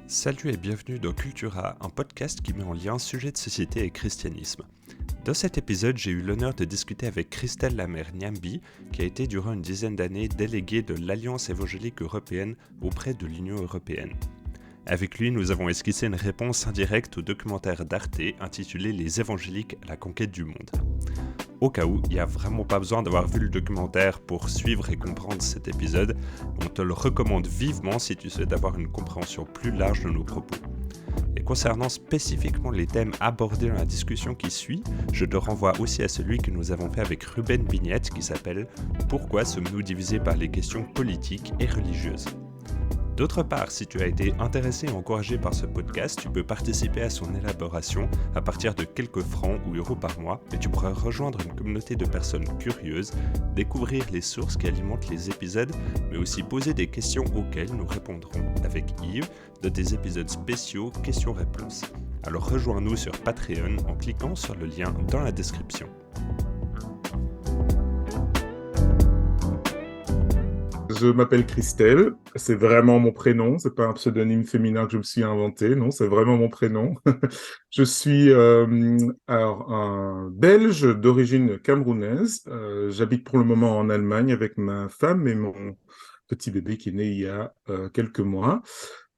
Salut et bienvenue dans Cultura, un podcast qui met en lien sujet de société et christianisme. Dans cet épisode, j'ai eu l'honneur de discuter avec Christelle Lamère-Nyambi, qui a été durant une dizaine d'années déléguée de l'Alliance évangélique européenne auprès de l'Union européenne. Avec lui, nous avons esquissé une réponse indirecte au documentaire d'Arte intitulé Les évangéliques à la conquête du monde. Au cas où, il n'y a vraiment pas besoin d'avoir vu le documentaire pour suivre et comprendre cet épisode, on te le recommande vivement si tu souhaites avoir une compréhension plus large de nos propos. Et concernant spécifiquement les thèmes abordés dans la discussion qui suit, je te renvoie aussi à celui que nous avons fait avec Ruben Vignette qui s'appelle « Pourquoi sommes-nous divisés par les questions politiques et religieuses ?» D'autre part, si tu as été intéressé et encouragé par ce podcast, tu peux participer à son élaboration à partir de quelques francs ou euros par mois et tu pourras rejoindre une communauté de personnes curieuses, découvrir les sources qui alimentent les épisodes, mais aussi poser des questions auxquelles nous répondrons avec Yves de des épisodes spéciaux questions-réponses. Alors rejoins-nous sur Patreon en cliquant sur le lien dans la description. Je m'appelle Christelle, c'est vraiment mon prénom, c'est pas un pseudonyme féminin que je me suis inventé, non, c'est vraiment mon prénom. Je suis un Belge d'origine camerounaise, j'habite pour le moment en Allemagne avec ma femme et mon petit bébé qui est né il y a quelques mois.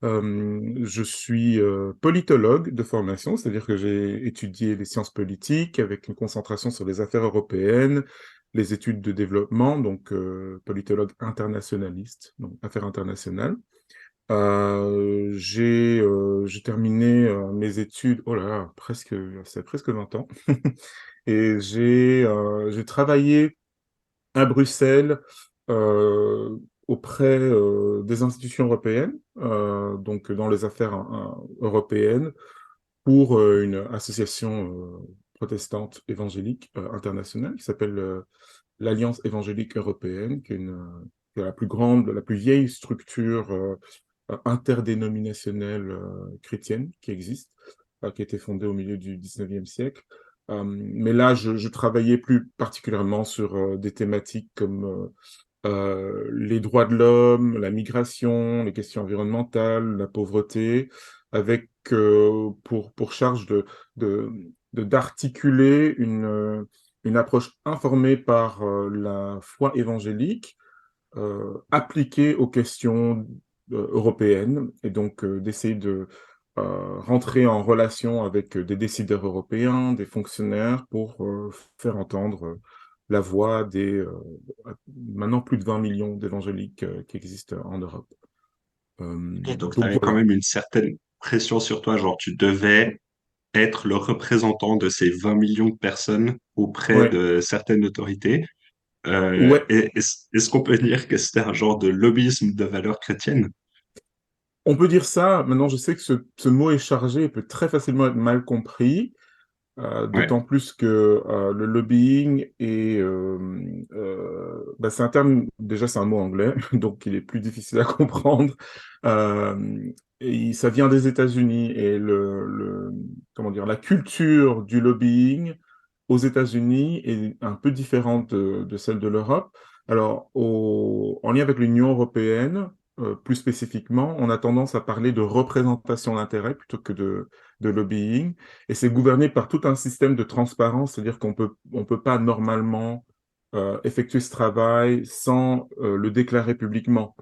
Je suis politologue de formation, c'est-à-dire que j'ai étudié les sciences politiques avec une concentration sur les affaires européennes, les études de développement, donc politologue internationaliste, donc affaires internationales. J'ai terminé mes études, oh là là, c'est presque 20 ans, et j'ai travaillé à Bruxelles euh, auprès des institutions européennes, donc dans les affaires européennes, pour une association protestante évangélique internationale qui s'appelle l'Alliance évangélique européenne, qui est la plus grande, la plus vieille structure interdénominationnelle chrétienne qui existe, qui a été fondée au milieu du 19e siècle. Mais là, je travaillais plus particulièrement sur des thématiques comme les droits de l'homme, la migration, les questions environnementales, la pauvreté, avec pour charge d'articuler une approche informée par la foi évangélique, appliquée aux questions européennes, et donc d'essayer de rentrer en relation avec des décideurs européens, des fonctionnaires, pour faire entendre la voix des maintenant plus de 20 millions d'évangéliques qui existent en Europe. Et donc, tu Donc avais quand voilà. même une certaine pression sur toi, genre tu devais être le représentant de ces 20 millions de personnes auprès Ouais, de certaines autorités. ouais, Est-ce qu'on peut dire que c'était un genre de lobbyisme de valeurs chrétiennes? on peut dire ça. Maintenant, je sais que ce mot est chargé et peut très facilement être mal compris. Ouais. D'autant plus que le lobbying c'est un terme, déjà c'est un mot anglais, donc il est plus difficile à comprendre. Euh, Ça vient des États-Unis et comment dire, la culture du lobbying aux États-Unis est un peu différente de celle de l'Europe. Alors, en lien avec l'Union européenne, plus spécifiquement, on a tendance à parler de représentation d'intérêt plutôt que de lobbying. Et c'est gouverné par tout un système de transparence, c'est-à-dire on peut pas normalement effectuer ce travail sans le déclarer publiquement,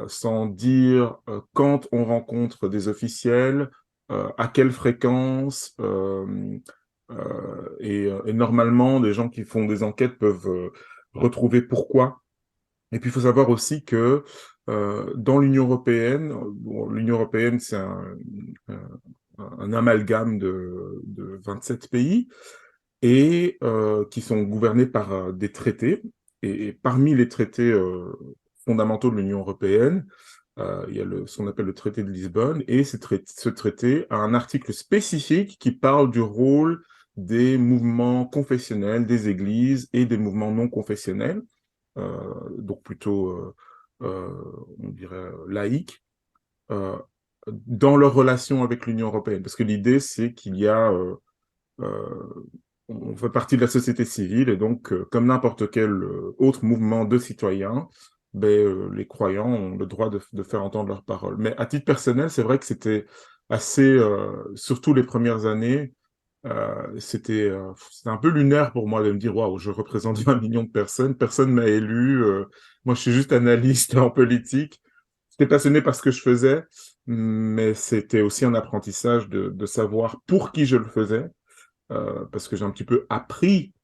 sans dire quand on rencontre des officiels, à quelle fréquence, et normalement, des gens qui font des enquêtes peuvent retrouver pourquoi. Et puis, il faut savoir aussi que dans l'Union européenne, bon, l'Union européenne, c'est un amalgame de 27 pays et qui sont gouvernés par des traités. Et parmi les traités fondamentaux de l'Union européenne, il y a ce qu'on appelle le traité de Lisbonne, et ce traité a un article spécifique qui parle du rôle des mouvements confessionnels, des églises et des mouvements non confessionnels, donc plutôt, on dirait, laïques, euh, dans leur relation avec l'Union européenne. Parce que l'idée, c'est qu'il y a, on fait partie de la société civile, et donc, comme n'importe quel autre mouvement de citoyens, les croyants ont le droit de faire entendre leur parole. Mais à titre personnel, c'est vrai que c'était assez, surtout les premières années, c'était un peu lunaire pour moi de me dire, waouh, je représente 20 millions de personnes, personne m'a élu, moi je suis juste analyste en politique. J'étais passionné par ce que je faisais, mais c'était aussi un apprentissage de savoir pour qui je le faisais, parce que j'ai un petit peu appris,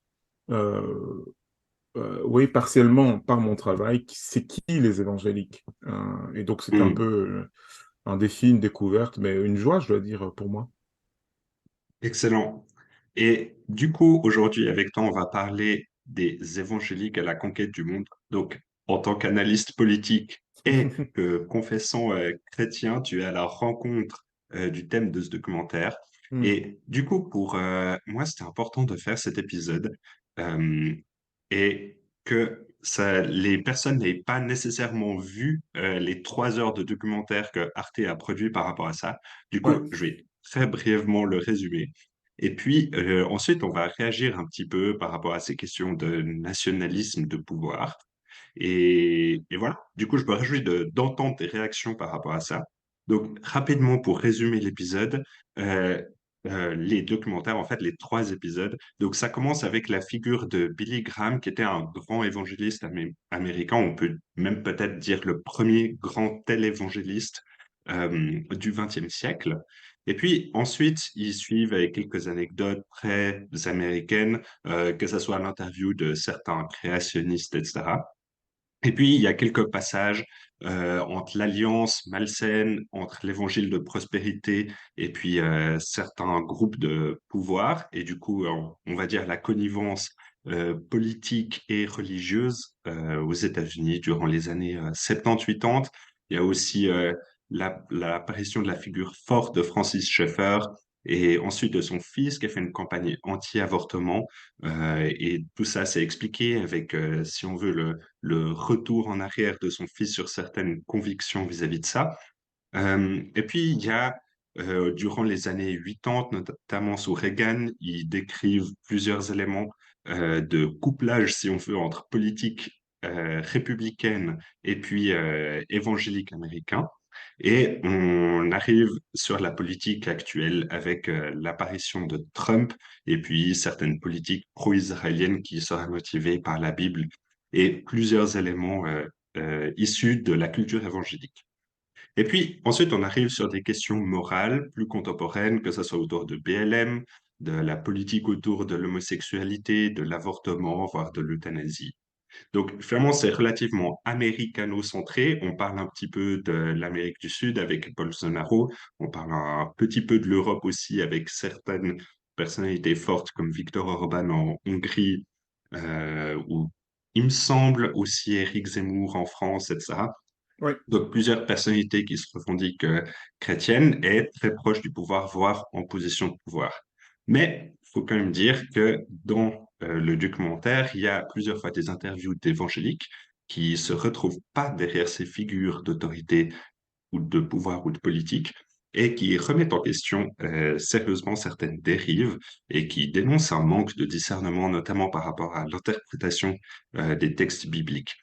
euh, oui, partiellement par mon travail, c'est qui les évangéliques. Et donc c'était un peu Hmm. un défi, une découverte, mais une joie, je dois dire, pour moi. Excellent. Et du coup, aujourd'hui, avec toi, on va parler des évangéliques à la conquête du monde. Donc, en tant qu'analyste politique et que confessant chrétien, tu es à la rencontre du thème de ce documentaire. Hmm. Et du coup, pour moi, c'était important de faire cet épisode euh, et que les personnes n'aient pas nécessairement vu les 3 heures de documentaire que Arte a produit par rapport à ça. Du Ouais. coup, je vais très brièvement le résumer. Et puis ensuite, on va réagir un petit peu par rapport à ces questions de nationalisme, de pouvoir. Et voilà, du coup, je me réjouis d'entendre tes réactions par rapport à ça. Donc, rapidement, pour résumer l'épisode, euh, les documentaires, en fait, les 3 épisodes. Donc, ça commence avec la figure de Billy Graham, qui était un grand évangéliste américain. On peut même peut-être dire le premier grand tel évangéliste du XXe siècle. Et puis ensuite, ils suivent avec quelques anecdotes très américaines, que ce soit l'interview de certains créationnistes, etc. Et puis, il y a quelques passages entre l'alliance malsaine, entre l'évangile de prospérité et puis certains groupes de pouvoir, et du coup, on va dire la connivence politique et religieuse aux États-Unis durant les années 70-80. Il y a aussi l'apparition de la figure forte de Francis Schaeffer et ensuite de son fils qui a fait une campagne anti-avortement. Et tout ça, c'est expliqué avec, si on veut, le retour en arrière de son fils sur certaines convictions vis-à-vis de ça. Et puis, il y a, durant les années 80, notamment sous Reagan, ils décrivent plusieurs éléments de couplage, si on veut, entre politique républicaine et puis évangélique américain. Et on arrive sur la politique actuelle avec l'apparition de Trump et puis certaines politiques pro-israéliennes qui seraient motivées par la Bible et plusieurs éléments issus de la culture évangélique. Et puis ensuite, on arrive sur des questions morales plus contemporaines, que ce soit autour de BLM, de la politique autour de l'homosexualité, de l'avortement, voire de l'euthanasie. Donc, vraiment, c'est relativement américano-centré. On parle un petit peu de l'Amérique du Sud avec Bolsonaro. On parle un petit peu de l'Europe aussi avec certaines personnalités fortes comme Viktor Orban en Hongrie, ou il me semble aussi Éric Zemmour en France, etc. Oui. Donc, plusieurs personnalités qui se revendiquent chrétiennes et très proches du pouvoir, voire en position de pouvoir. Mais il faut quand même dire que dans le documentaire, il y a plusieurs fois des interviews d'évangéliques qui se retrouvent pas derrière ces figures d'autorité ou de pouvoir ou de politique et qui remettent en question sérieusement certaines dérives et qui dénoncent un manque de discernement, notamment par rapport à l'interprétation des textes bibliques.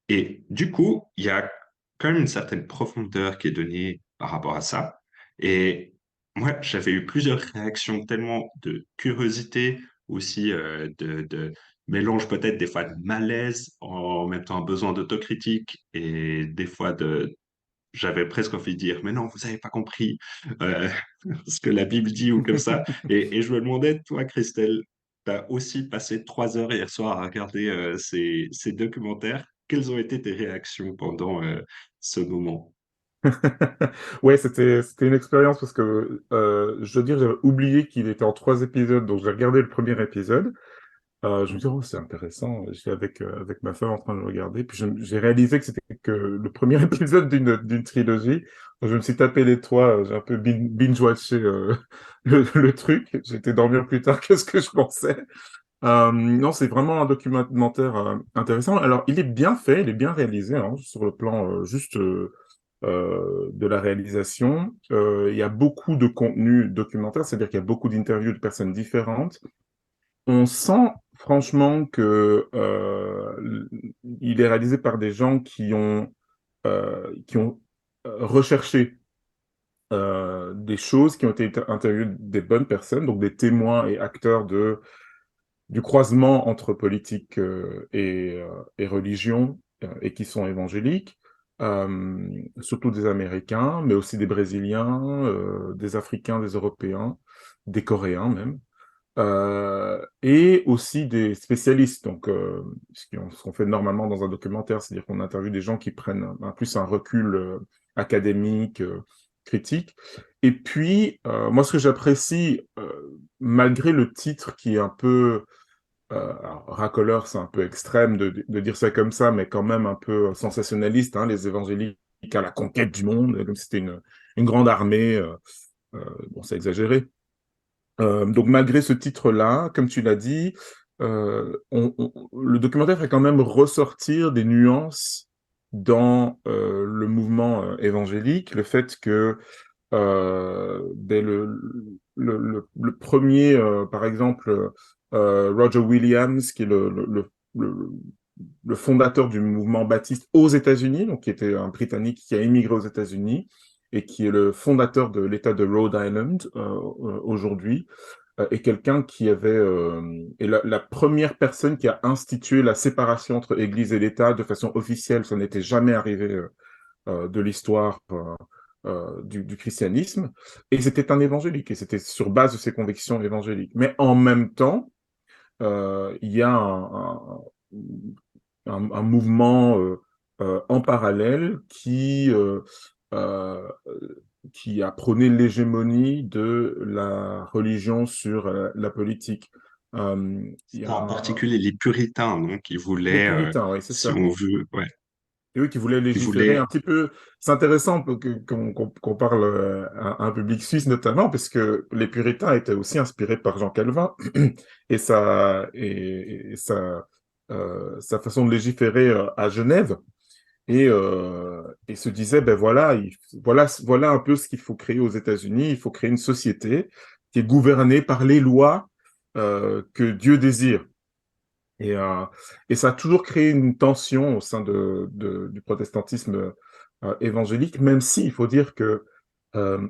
Et du coup, il y a quand même une certaine profondeur qui est donnée par rapport à ça. Et moi, j'avais eu plusieurs réactions tellement de curiosité, aussi de mélange peut-être des fois de malaise, en même temps un besoin d'autocritique et des fois j'avais presque envie de dire, mais non, vous n'avez pas compris euh, ce que la Bible dit ou comme ça. Et je me demandais, toi, Christelle, tu as aussi passé 3 heures hier soir à regarder ces documentaires. Quelles ont été tes réactions pendant ce moment? Ouais, c'était une expérience parce que je veux dire, j'avais oublié qu'il était en 3 épisodes, donc j'ai regardé le premier épisode. Je me dis, oh, c'est intéressant. J'étais avec ma femme en train de le regarder. Puis j'ai réalisé que c'était que le premier épisode d'une trilogie. Donc, je me suis tapé les trois. J'ai un peu binge-watché le truc. J'ai été dormir plus tard que ce que je pensais. Non, c'est vraiment un documentaire intéressant. Alors, il est bien fait, il est bien réalisé hein, sur le plan juste de la réalisation. Il y a beaucoup de contenu documentaire, c'est-à-dire qu'il y a beaucoup d'interviews de personnes différentes. On sent franchement que il est réalisé par des gens qui ont recherché des choses, qui ont été interviewées des bonnes personnes, donc des témoins et acteurs du croisement entre politique et religion, et qui sont évangéliques, surtout des Américains, mais aussi des Brésiliens, des Africains, des Européens, des Coréens même, et aussi des spécialistes, donc ce qu'on fait normalement dans un documentaire, c'est-à-dire qu'on interviewe des gens qui prennent plus un recul académique, critique. Et puis, moi, ce que j'apprécie, malgré le titre qui est un peu alors, racoleur, c'est un peu extrême de dire ça comme ça, mais quand même un peu sensationnaliste, hein, les évangéliques à la conquête du monde, comme si c'était une grande armée. Bon, c'est exagéré. Donc malgré ce titre-là, comme tu l'as dit, le documentaire fait quand même ressortir des nuances dans le mouvement évangélique, le fait que dès le premier, par exemple, Roger Williams, qui est le- le fondateur du mouvement baptiste aux États-Unis, donc qui était un Britannique qui a émigré aux États-Unis et qui est le fondateur de l'État de Rhode Island aujourd'hui, est quelqu'un qui avait est la première personne qui a institué la séparation entre Église et l'État de façon officielle. Ça n'était jamais arrivé de l'histoire du christianisme, et c'était un évangélique, et c'était sur base de ses convictions évangéliques. Mais en même temps, il y a un mouvement en parallèle euh, qui a prôné l'hégémonie de la religion sur la politique. Il y En a particulier les puritains, donc, qui les voulaient, puritains, oui, c'est si ça. on veut, ouais, Et oui, qui voulait qui légiférer voulaient, un petit peu. C'est intéressant qu'on parle à un public suisse notamment, parce que les puritains étaient aussi inspirés par Jean Calvin et sa façon de légiférer à Genève. Et se disait, ben voilà, voilà un peu ce qu'il faut créer aux États-Unis. Il faut créer une société qui est gouvernée par les lois que Dieu désire. Et, euh, et ça a toujours créé une tension au sein du protestantisme évangélique, même si il faut dire que euh,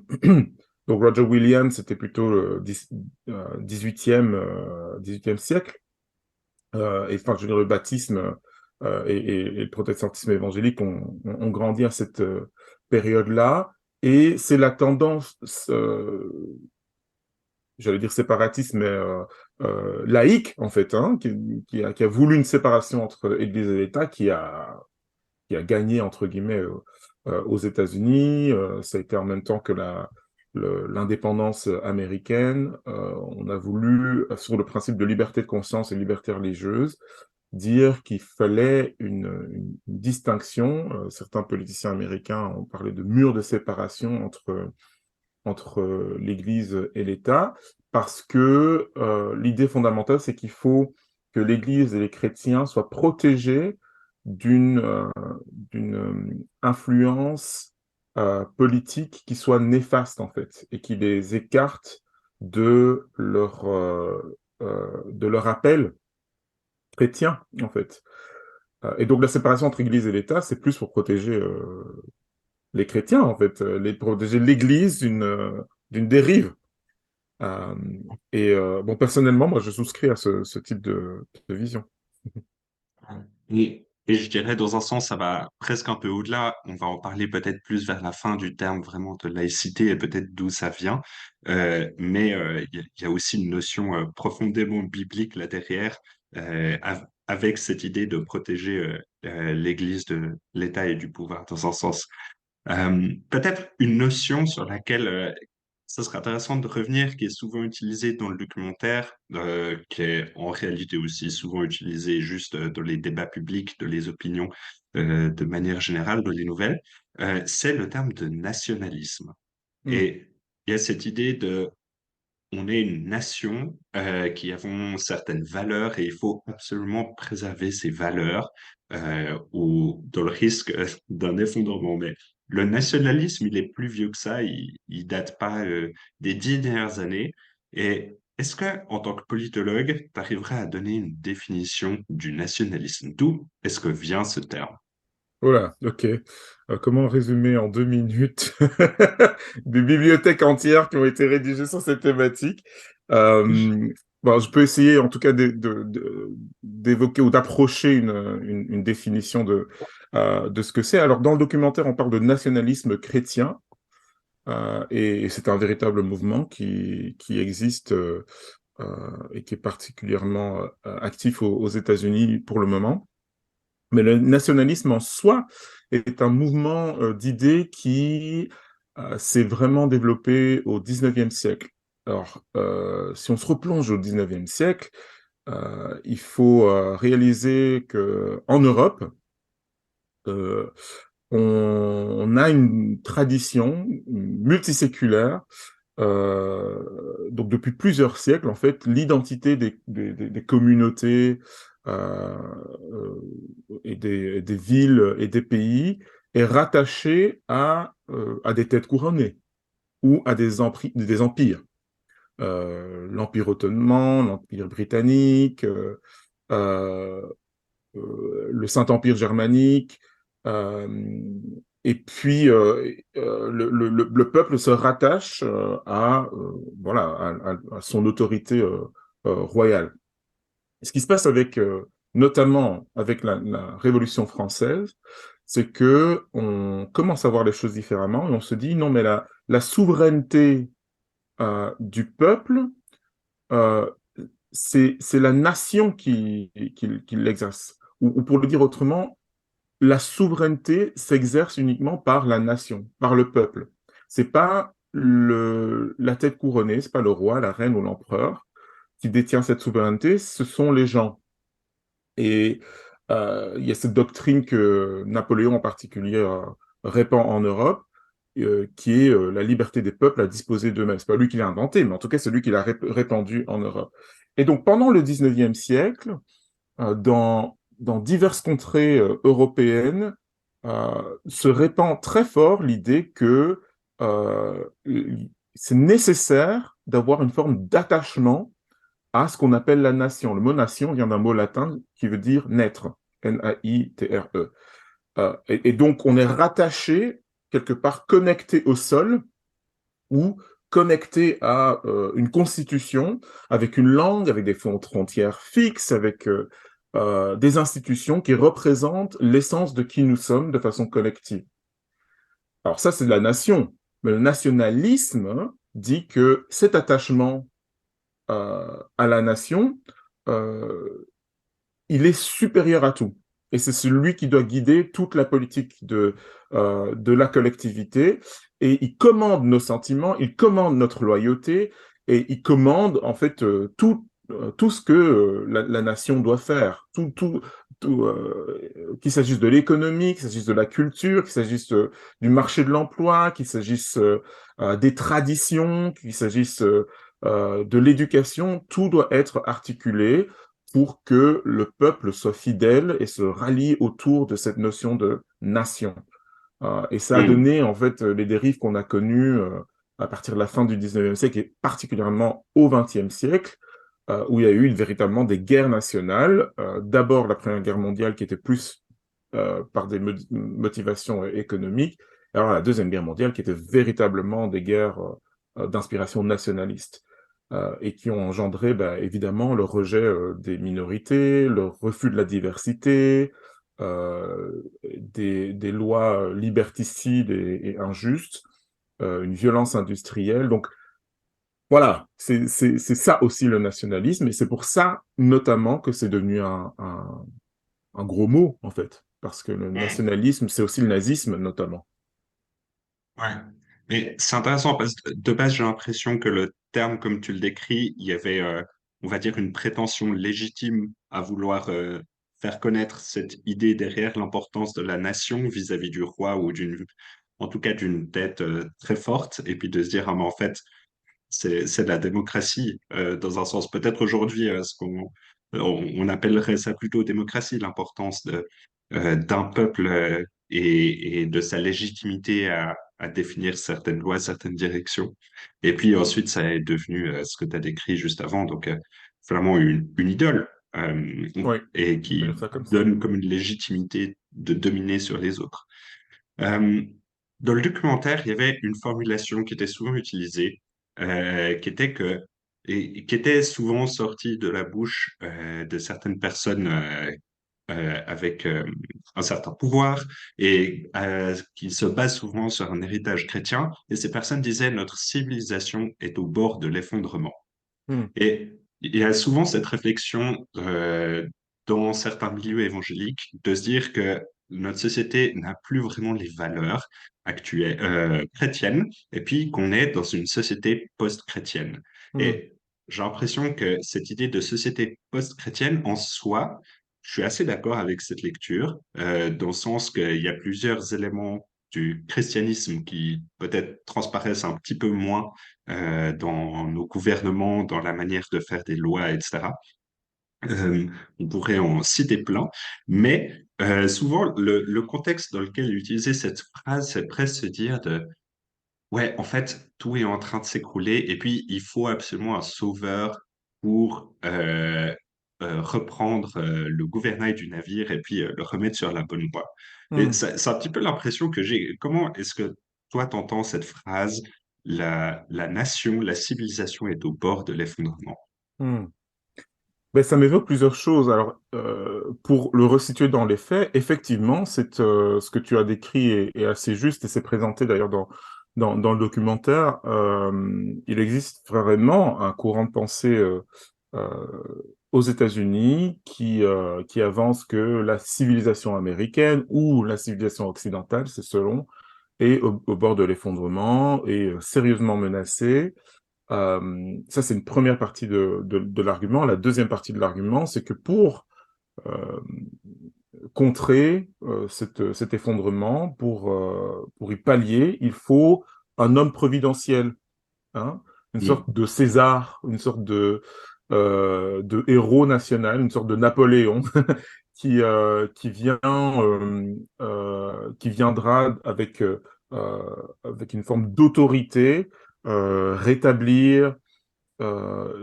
donc Roger Williams, c'était plutôt le 18e siècle, et enfin, je veux dire, le baptisme et le protestantisme évangélique ont grandi à cette période-là, et c'est la tendance j'allais dire séparatiste, mais laïque, en fait, hein, qui a voulu une séparation entre Église et État, qui a gagné, entre guillemets, aux États-Unis. Ça a été en même temps que l'indépendance américaine. On a voulu, sur le principe de liberté de conscience et liberté religieuse, dire qu'il fallait une distinction. Certains politiciens américains ont parlé de mur de séparation entre l'Église et l'État, parce que l'idée fondamentale, c'est qu'il faut que l'Église et les chrétiens soient protégés d'une influence politique qui soit néfaste, en fait, et qui les écarte de leur appel chrétien, en fait. Et donc la séparation entre Église et l'État, c'est plus pour protéger les chrétiens, en fait, protéger l'Église d'une dérive. Euh, bon, personnellement, moi, je souscris à ce type de vision. et je dirais, dans un sens, ça va presque un peu au-delà. On va en parler peut-être plus vers la fin du terme vraiment de laïcité et peut-être d'où ça vient. Mais il y a aussi une notion profondément biblique là derrière, avec cette idée de protéger l'Église de l'État et du pouvoir dans un sens. Peut-être une notion sur laquelle ce serait intéressant de revenir, qui est souvent utilisée dans le documentaire, qui est en réalité aussi souvent utilisée juste dans les débats publics, dans les opinions de manière générale, dans les nouvelles, c'est le terme de nationalisme. Mm, Et il y a cette idée de on est une nation qui avons certaines valeurs et il faut absolument préserver ces valeurs ou dans le risque d'un effondrement. Mais le nationalisme, il est plus vieux que ça, il date pas des 10 dernières années. Et Est-ce que, en tant que politologue, tu arriverais à donner une définition du nationalisme? D'où est-ce que vient ce terme? Voilà, ok. Comment résumer en 2 minutes des bibliothèques entières qui ont été rédigées sur cette thématique? Euh, bon, je peux essayer en tout cas d'évoquer ou d'approcher une définition de ce que c'est. Alors, dans le documentaire, on parle de nationalisme chrétien, et c'est un véritable mouvement qui existe et qui est particulièrement actif aux États-Unis pour le moment. Mais le nationalisme en soi est un mouvement d'idées qui s'est vraiment développé au 19e siècle. Alors, si on se replonge au 19e siècle, il faut réaliser que en Europe, euh, on a une tradition multiséculaire. Donc depuis plusieurs siècles, en fait, l'identité des communautés euh, et des villes et des pays est rattachée à des têtes couronnées ou à des empires. L'Empire ottoman, l'Empire britannique, euh, le Saint-Empire germanique, euh, et puis le peuple se rattache voilà, à son autorité royale. Ce qui se passe notamment avec la Révolution française, c'est que on commence à voir les choses différemment et on se dit non, mais la souveraineté du peuple, euh, c'est la nation qui l'exerce. Ou pour le dire autrement, la souveraineté s'exerce uniquement par la nation, par le peuple. C'est pas la tête couronnée, c'est pas le roi, la reine ou l'empereur qui détient cette souveraineté, ce sont les gens. Et il y a cette doctrine que Napoléon en particulier répand en Europe, qui est la liberté des peuples à disposer d'eux-mêmes. C'est pas lui qui l'a inventé, mais en tout cas, c'est lui qui l'a répandu en Europe. Et donc, pendant le 19e siècle, dans diverses contrées européennes, se répand très fort l'idée que euh, c'est nécessaire d'avoir une forme d'attachement à ce qu'on appelle la nation. Le mot nation vient d'un mot latin qui veut dire naître, N-A-I-T-R-E. Et donc, on est rattaché, quelque part, connecté au sol ou connecté à une constitution avec une langue, avec des frontières fixes, avec des institutions qui représentent l'essence de qui nous sommes de façon collective. Alors ça, c'est la nation. Mais le nationalisme dit que cet attachement à la nation, euh, il est supérieur à tout. Et c'est celui qui doit guider toute la politique de la collectivité. Et il commande nos sentiments, il commande notre loyauté, et il commande en fait tout ce que la nation doit faire. Qu'il s'agisse de l'économie, qu'il s'agisse de la culture, qu'il s'agisse du marché de l'emploi, qu'il s'agisse des traditions, qu'il s'agisse de l'éducation, tout doit être articulé pour que le peuple soit fidèle et se rallie autour de cette notion de nation. Et ça a Hmm. donné en fait les dérives qu'on a connues à partir de la fin du 19e siècle et particulièrement au 20e siècle, où il y a eu véritablement des guerres nationales. D'abord la Première Guerre mondiale qui était plus par des motivations économiques, et alors la Deuxième Guerre mondiale qui était véritablement des guerres d'inspiration nationaliste. Et qui ont engendré évidemment le rejet des minorités, le refus de la diversité, des lois liberticides et injustes, une violence industrielle. Donc voilà, c'est ça aussi le nationalisme, et c'est pour ça notamment que c'est devenu un gros mot, en fait, parce que le Hmm. nationalisme, c'est aussi le nazisme, notamment. Ouais. Mais c'est intéressant parce que de base, j'ai l'impression que le terme, comme tu le décris, il y avait, on va dire, une prétention légitime à vouloir faire connaître cette idée derrière l'importance de la nation vis-à-vis du roi ou en tout cas, d'une tête très forte, et puis de se dire, ah, mais en fait, c'est de la démocratie dans un sens. Peut-être aujourd'hui, on appellerait ça plutôt démocratie, l'importance d'un peuple et de sa légitimité à définir certaines lois, certaines directions. Et puis ensuite, ça est devenu ce que tu as décrit juste avant, donc vraiment une idole, Oui, et on peut dire qui ça comme ça. donne comme une légitimité de dominer sur les autres. Euh, Dans le documentaire, il y avait une formulation qui était souvent utilisée, qui était que, et qui était souvent sortie de la bouche de certaines personnes avec un certain pouvoir et qui se base souvent sur un héritage chrétien. Et ces personnes disaient, notre civilisation est au bord de l'effondrement. Hmm, Et il y a souvent cette réflexion dans certains milieux évangéliques de se dire que notre société n'a plus vraiment les valeurs actuelles, chrétiennes, et puis qu'on est dans une société post-chrétienne. hmm, Et j'ai l'impression que cette idée de société post-chrétienne en soi, je suis assez d'accord avec cette lecture, dans le sens qu'il y a plusieurs éléments du christianisme qui peut-être transparaissent un petit peu moins dans nos gouvernements, dans la manière de faire des lois, etc. Euh, on pourrait en citer plein, mais souvent le contexte dans lequel utiliser cette phrase, c'est presque se dire de ouais, en fait, tout est en train de s'écrouler et puis il faut absolument un sauveur pour reprendre le gouvernail du navire et puis le remettre sur la bonne voie. Et hmm, c'est un petit peu l'impression que j'ai. Comment est-ce que toi, t'entends cette phrase, la nation, la civilisation est au bord de l'effondrement? hmm. Ben, ça m'évoque plusieurs choses. Alors, pour le resituer dans les faits, effectivement, ce que tu as décrit est assez juste et c'est présenté d'ailleurs dans le documentaire. Il existe vraiment un courant de pensée euh, aux États-Unis qui avance que la civilisation américaine ou la civilisation occidentale, c'est selon, est au bord de l'effondrement et sérieusement menacée. Ça, c'est une première partie de l'argument. La deuxième partie de l'argument, c'est que pour euh, contrer cet effondrement, pour y pallier, il faut un homme providentiel, hein, une Mm. sorte de César, une sorte de héros national, une sorte de Napoléon qui viendra avec une forme d'autorité, rétablir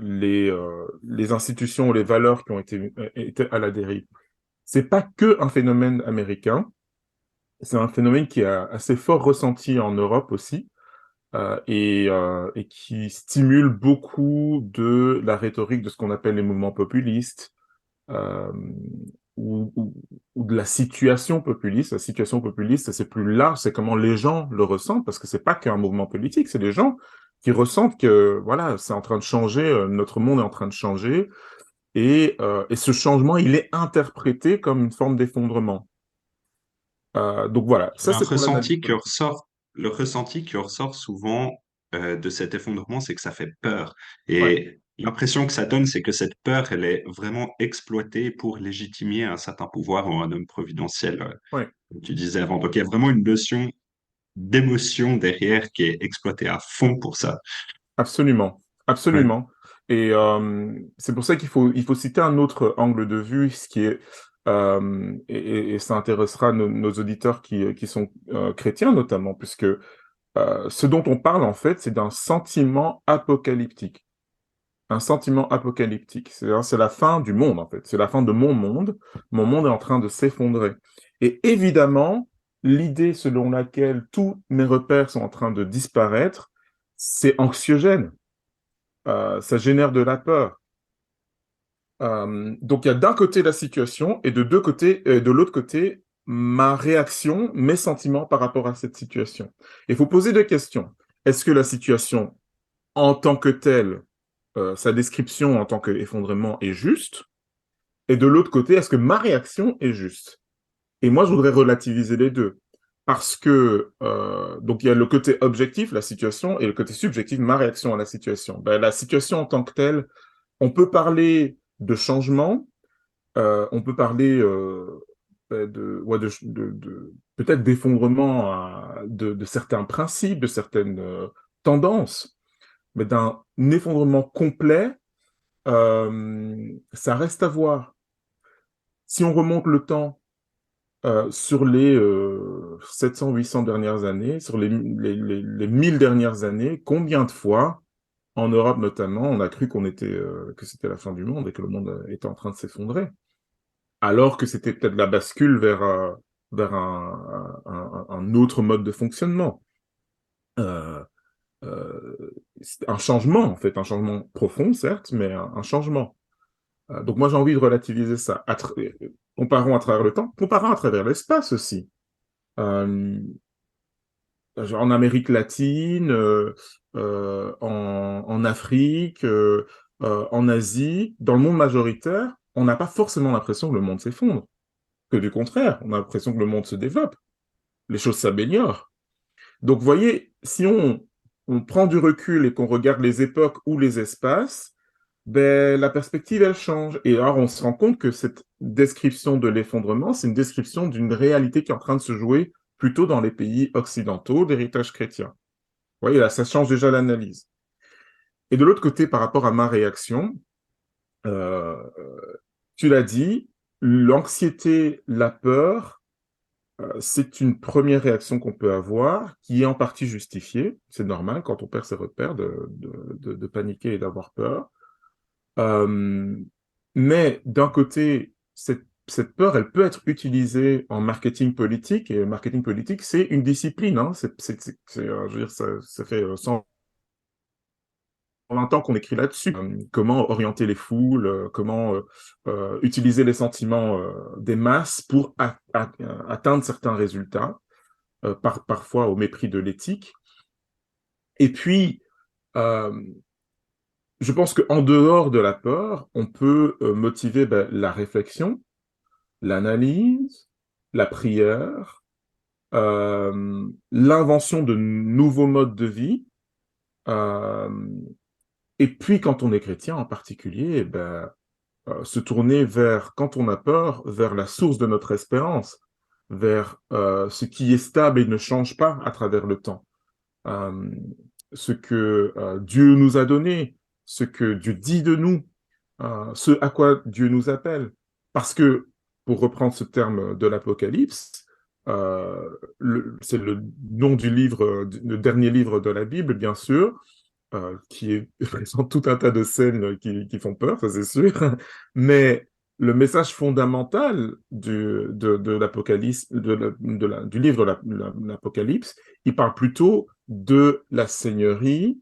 les institutions ou les valeurs qui ont été à la dérive. C'est pas que un phénomène américain, c'est un phénomène qui est assez fort ressenti en Europe aussi, et qui stimule beaucoup de la rhétorique de ce qu'on appelle les mouvements populistes, euh, ou, ou, ou de la situation populiste. La situation populiste, c'est plus large, c'est comment les gens le ressentent, parce que c'est pas qu'un mouvement politique, c'est des gens qui ressentent que voilà, c'est en train de changer, notre monde est en train de changer, et ce changement, il est interprété comme une forme d'effondrement. Donc voilà, Il y ça a un c'est pour l'analyse ressenti qui politique. ressort, le ressenti qui ressort souvent de cet effondrement, c'est que ça fait peur. Ouais, Et l'impression que ça donne, c'est que cette peur, elle est vraiment exploitée pour légitimer un certain pouvoir ou un homme providentiel, ouais, comme tu disais avant. Donc il y a vraiment une notion d'émotion derrière qui est exploitée à fond pour ça. absolument, Ouais. absolument. Et c'est pour ça il faut citer un autre angle de vue, ce qui est, et ça intéressera nos auditeurs qui sont chrétiens notamment, puisque ce dont on parle en fait, c'est d'un sentiment apocalyptique. Un sentiment apocalyptique. C'est-à-dire, c'est la fin du monde en fait. C'est la fin de mon monde. Mon monde est en train de s'effondrer. Et évidemment, l'idée selon laquelle tous mes repères sont en train de disparaître, c'est anxiogène. Ça génère de la peur. Donc il y a d'un côté la situation et de l'autre côté ma réaction, mes sentiments par rapport à cette situation. Il faut poser des questions. Est-ce que la situation en tant que telle, sa description en tant qu'effondrement est juste? Et de l'autre côté, est-ce que ma réaction est juste? Et moi, je voudrais relativiser les deux. Parce que, donc il y a le côté objectif, la situation, et le côté subjectif, ma réaction à la situation. Ben, la situation en tant que telle, on peut parler de changement, on peut parler ouais, peut-être d'effondrement de certains principes, de certaines tendances, mais d'un effondrement complet, ça reste à voir. Si on remonte le temps, sur les 700-800 dernières années, sur les 1000 dernières années, combien de fois, en Europe notamment, on a cru que c'était la fin du monde et que le monde était en train de s'effondrer, alors que c'était peut-être la bascule vers un autre mode de fonctionnement. Euh, c'est un changement, en fait, un changement profond, certes, mais un changement. Donc moi, j'ai envie de relativiser ça. Comparons à travers le temps, comparons à travers l'espace aussi. Euh, Genre en Amérique latine, en Afrique, en Asie, dans le monde majoritaire, on n'a pas forcément l'impression que le monde s'effondre. Que du contraire, on a l'impression que le monde se développe, les choses s'améliorent. Donc, vous voyez, si on prend du recul et qu'on regarde les époques ou les espaces, ben, la perspective, elle change. Et alors, on se rend compte que cette description de l'effondrement, c'est une description d'une réalité qui est en train de se jouer plutôt dans les pays occidentaux d'héritage chrétien. Vous voyez, là, ça change déjà l'analyse. Et de l'autre côté, par rapport à ma réaction, euh, tu l'as dit, l'anxiété, la peur, c'est une première réaction qu'on peut avoir, qui est en partie justifiée. C'est normal quand on perd ses repères de paniquer et d'avoir peur. Euh, mais d'un côté, cette peur, elle peut être utilisée en marketing politique. Et le marketing politique, c'est une discipline. Hein. Je veux dire, ça fait 120 ans qu'on écrit là-dessus. Comment orienter les foules, comment utiliser les sentiments des masses pour atteindre certains résultats, parfois au mépris de l'éthique. Et puis, euh, je pense qu'en dehors de la peur, on peut motiver la réflexion, l'analyse, la prière, l'invention de nouveaux modes de vie. euh, et puis, quand on est chrétien en particulier, se tourner vers, quand on a peur, vers la source de notre espérance, vers ce qui est stable et ne change pas à travers le temps. Euh, Ce que Dieu nous a donné, ce que Dieu dit de nous, ce à quoi Dieu nous appelle. Parce que, pour reprendre ce terme de l'Apocalypse, c'est le nom du livre, le dernier livre de la Bible, bien sûr, présente tout un tas de scènes qui font peur, ça c'est sûr, mais le message fondamental de l'Apocalypse, du livre de l'Apocalypse, il parle plutôt de la Seigneurie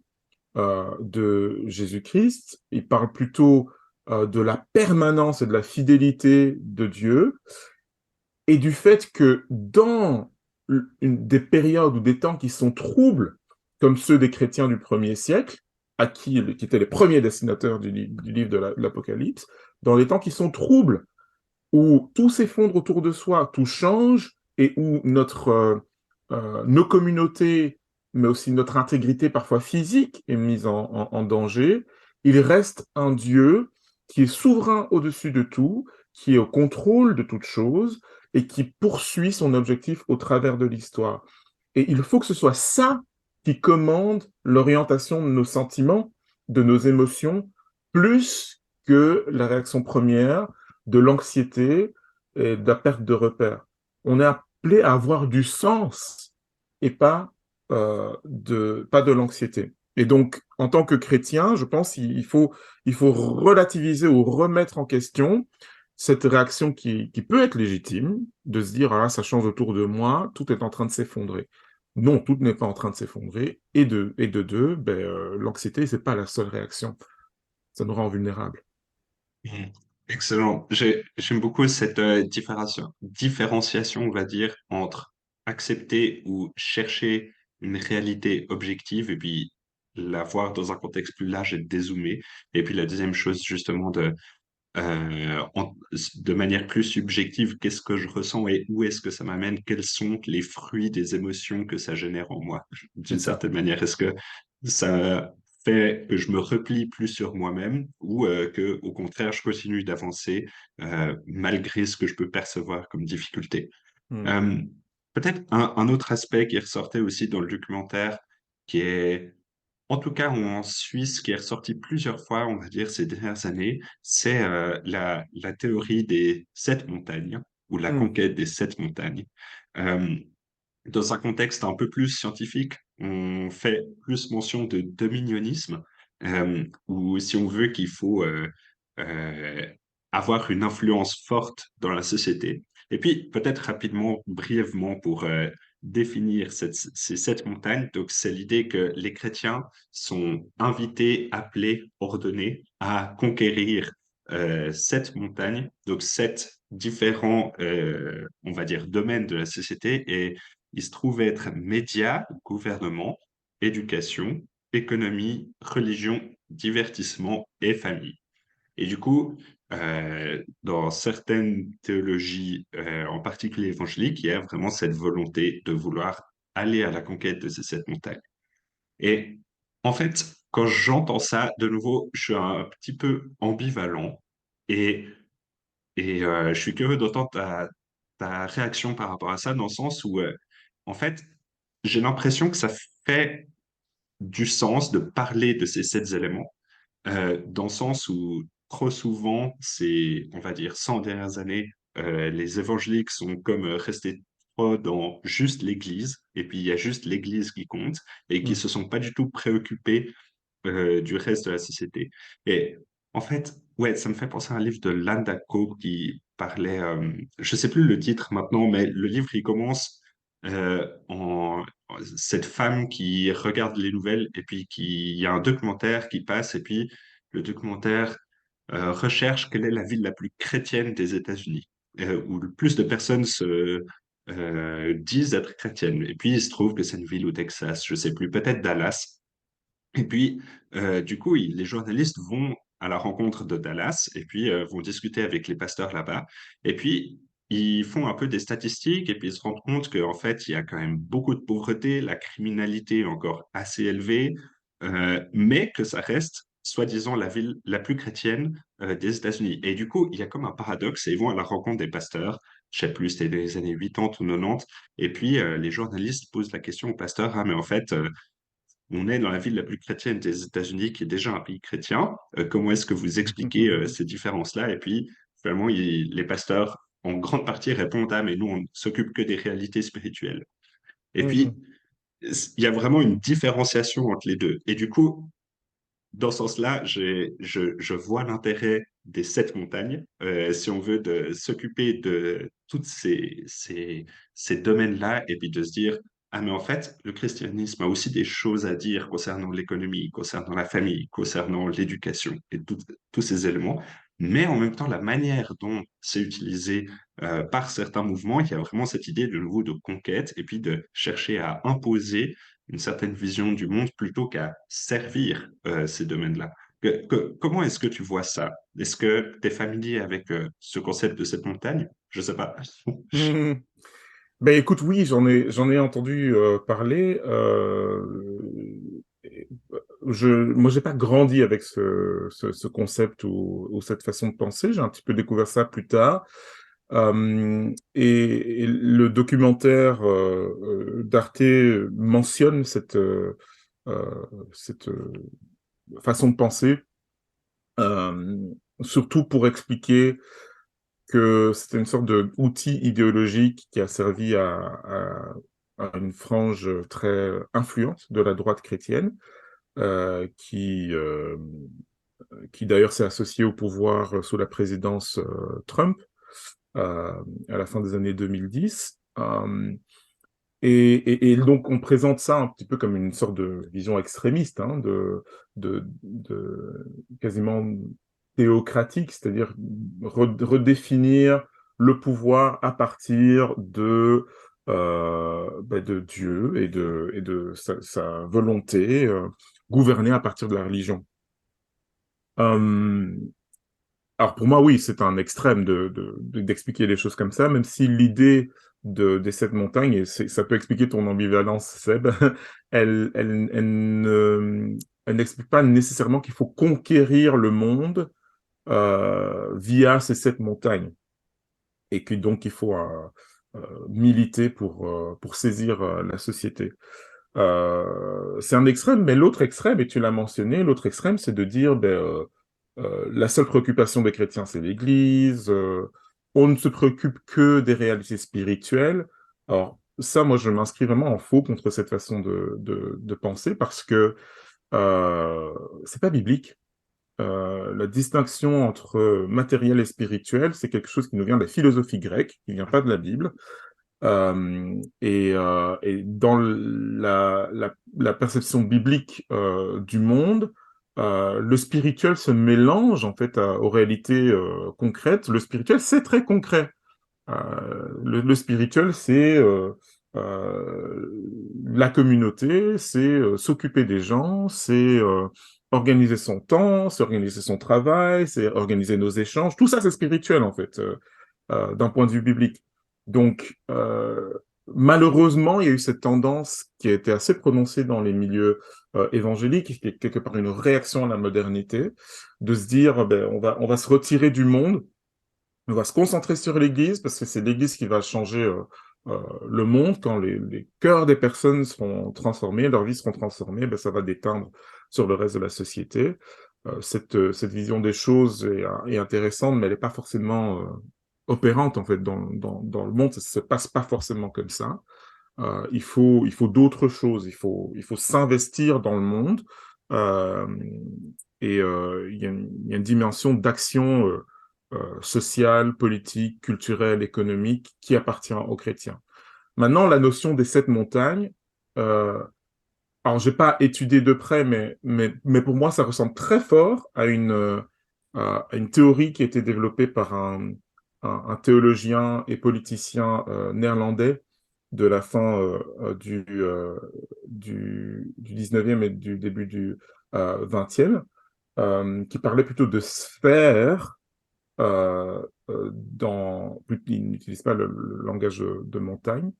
de Jésus-Christ, il parle plutôt de la permanence et de la fidélité de Dieu, et du fait que dans des périodes ou des temps qui sont troubles, comme ceux des chrétiens du 1er siècle, qui étaient les premiers destinataires du livre de l'Apocalypse, dans les temps qui sont troubles, où tout s'effondre autour de soi, tout change, et où nos communautés, mais aussi notre intégrité parfois physique est mise en danger, il reste un Dieu qui est souverain au-dessus de tout, qui est au contrôle de toute chose, et qui poursuit son objectif au travers de l'histoire. Et il faut que ce soit ça qui commande l'orientation de nos sentiments, de nos émotions, plus que la réaction première de l'anxiété et de la perte de repères. On est appelé à avoir du sens et pas de l'anxiété. Et donc, en tant que chrétien, je pense qu'il faut relativiser ou remettre en question cette réaction qui peut être légitime, de se dire, ah, ça change autour de moi, tout est en train de s'effondrer. Non, tout n'est pas en train de s'effondrer. Et de deux, l'anxiété, c'est pas la seule réaction. Ça nous rend vulnérables. Mm. Excellent. J'aime beaucoup cette différenciation, on va dire, entre accepter ou chercher une réalité objective et puis la voir dans un contexte plus large et dézoomer. Et puis la deuxième chose, justement, de manière plus subjective, qu'est-ce que je ressens et où est-ce que ça m'amène? Quels sont les fruits des émotions que ça génère en moi? C'est D'une ça. certaine manière, est-ce que ça fait que je me replie plus sur moi-même ou que, au contraire, je continue d'avancer malgré ce que je peux percevoir comme difficulté? Hmm. Euh, Peut-être un autre aspect qui ressortait aussi dans le documentaire, qui est en tout cas en Suisse, qui est ressorti plusieurs fois, on va dire, ces dernières années, c'est la théorie des 7 montagnes, ou la conquête des 7 montagnes. Euh, Dans un contexte un peu plus scientifique, on fait plus mention de dominionnisme, ou si on veut qu'il faut euh, avoir une influence forte dans la société. Et puis, peut-être rapidement, brièvement, pour définir ces 7 montagnes, donc c'est l'idée que les chrétiens sont invités, appelés, ordonnés à conquérir 7 montagnes, donc 7 différents, on va dire, domaines de la société, et il se trouve être médias, gouvernement, éducation, économie, religion, divertissement et famille. Et du coup, dans certaines théologies, en particulier évangéliques, il y a vraiment cette volonté de vouloir aller à la conquête de ces 7 montagnes. Et en fait, quand j'entends ça, de nouveau, je suis un petit peu ambivalent et, je suis curieux d'entendre ta réaction par rapport à ça, dans le sens où, en fait, j'ai l'impression que ça fait du sens de parler de ces 7 éléments, dans le sens où trop souvent, on va dire, 100 dernières années, les évangéliques sont comme restés trop dans juste l'Église, et puis il y a juste l'Église qui compte, et qui se sont pas du tout préoccupés du reste de la société. Et en fait, ouais, ça me fait penser à un livre de Landa Ko qui parlait, je sais plus le titre maintenant, mais le livre, il commence en cette femme qui regarde les nouvelles et puis il y a un documentaire qui passe et puis le documentaire recherche quelle est la ville la plus chrétienne des États-Unis, où le plus de personnes disent être chrétiennes. Et puis il se trouve que c'est une ville au Texas, je sais plus, peut-être Dallas. Et puis, du coup, les journalistes vont à la rencontre de Dallas et puis vont discuter avec les pasteurs là-bas. Et puis, ils font un peu des statistiques et puis ils se rendent compte qu'en fait, il y a quand même beaucoup de pauvreté, la criminalité est encore assez élevée, mais que ça reste, soi-disant, la ville la plus chrétienne des États-Unis. Et du coup, il y a comme un paradoxe et ils vont à la rencontre des pasteurs. Je sais plus, c'était dans les années 80 ou 90. Et puis, les journalistes posent la question aux pasteurs, ah, mais en fait, on est dans la ville la plus chrétienne des États-Unis, qui est déjà un pays chrétien. Comment est-ce que vous expliquez ces différences-là? Et puis, finalement, les pasteurs, en grande partie, répondent, ah, mais nous, on ne s'occupe que des réalités spirituelles. Et puis, il y a vraiment une différenciation entre les deux. Et du coup, dans ce sens-là, je vois l'intérêt des 7 montagnes, si on veut, de s'occuper de tous ces domaines-là et puis de se dire, ah mais en fait, le christianisme a aussi des choses à dire concernant l'économie, concernant la famille, concernant l'éducation et tous ces éléments. Mais en même temps, la manière dont c'est utilisé par certains mouvements, il y a vraiment cette idée de nouveau de conquête et puis de chercher à imposer une certaine vision du monde plutôt qu'à servir ces domaines-là. Comment est-ce que tu vois ça? Est-ce que tu es familier avec ce concept de cette montagne? Je ne sais pas. Ben écoute, oui, j'en ai entendu parler. Moi, j'ai pas grandi avec ce concept ou cette façon de penser. J'ai un petit peu découvert ça plus tard. Et le documentaire d'Arte mentionne cette façon de penser, euh, surtout pour expliquer que c'était une sorte d'outil idéologique qui a servi à une frange très influente de la droite chrétienne, euh, qui, euh, qui d'ailleurs s'est associée au pouvoir sous la présidence Trump euh, à la fin des années 2010. Et donc, on présente ça un petit peu comme une sorte de vision extrémiste, hein, de quasiment théocratique, c'est-à-dire redéfinir le pouvoir à partir de Dieu et de sa volonté, gouverner à partir de la religion. Euh, alors pour moi, oui, c'est un extrême d'expliquer les choses comme ça, même si l'idée des 7 montagnes, et ça peut expliquer ton ambivalence, Seb, elle n'explique pas nécessairement qu'il faut conquérir le monde via ces 7 montagnes, et que donc il faut militer pour saisir la société. C'est un extrême, mais l'autre extrême, et tu l'as mentionné, l'autre extrême, c'est de dire, la seule préoccupation des chrétiens, c'est l'Église, on ne se préoccupe que des réalités spirituelles. Alors, ça, moi, je m'inscris vraiment en faux contre cette façon de penser parce que c'est pas biblique. La distinction entre matériel et spirituel, c'est quelque chose qui nous vient de la philosophie grecque, qui vient pas de la Bible. Et dans la perception biblique du monde, le spirituel se mélange en fait aux réalités concrètes. Le spirituel, c'est très concret. Le spirituel, c'est la communauté, c'est s'occuper des gens, c'est organiser son temps, c'est organiser son travail, c'est organiser nos échanges. Tout ça, c'est spirituel, en fait, d'un point de vue biblique. Donc, malheureusement, il y a eu cette tendance qui a été assez prononcée dans les milieux évangéliques, qui est quelque part une réaction à la modernité, de se dire, ben, on va se retirer du monde, on va se concentrer sur l'Église parce que c'est l'Église qui va changer le monde. Quand les cœurs des personnes seront transformés, leurs vies seront transformées, ben, ça va déteindre sur le reste de la société. Cette vision des choses est intéressante, mais elle n'est pas forcément opérante en fait dans le monde. Ça se passe pas forcément comme ça. Il faut d'autres choses. Il faut s'investir dans le monde. Euh, il y a une dimension d'action sociale, politique, culturelle, économique qui appartient aux chrétiens. Maintenant, la notion des 7 montagnes, euh, alors j'ai pas étudié de près, mais pour moi, ça ressemble très fort à une théorie qui a été développée par un théologien et politicien néerlandais de la fin du 19e et du début du 20e, qui parlait plutôt de sphères il n'utilise pas le langage de montagne,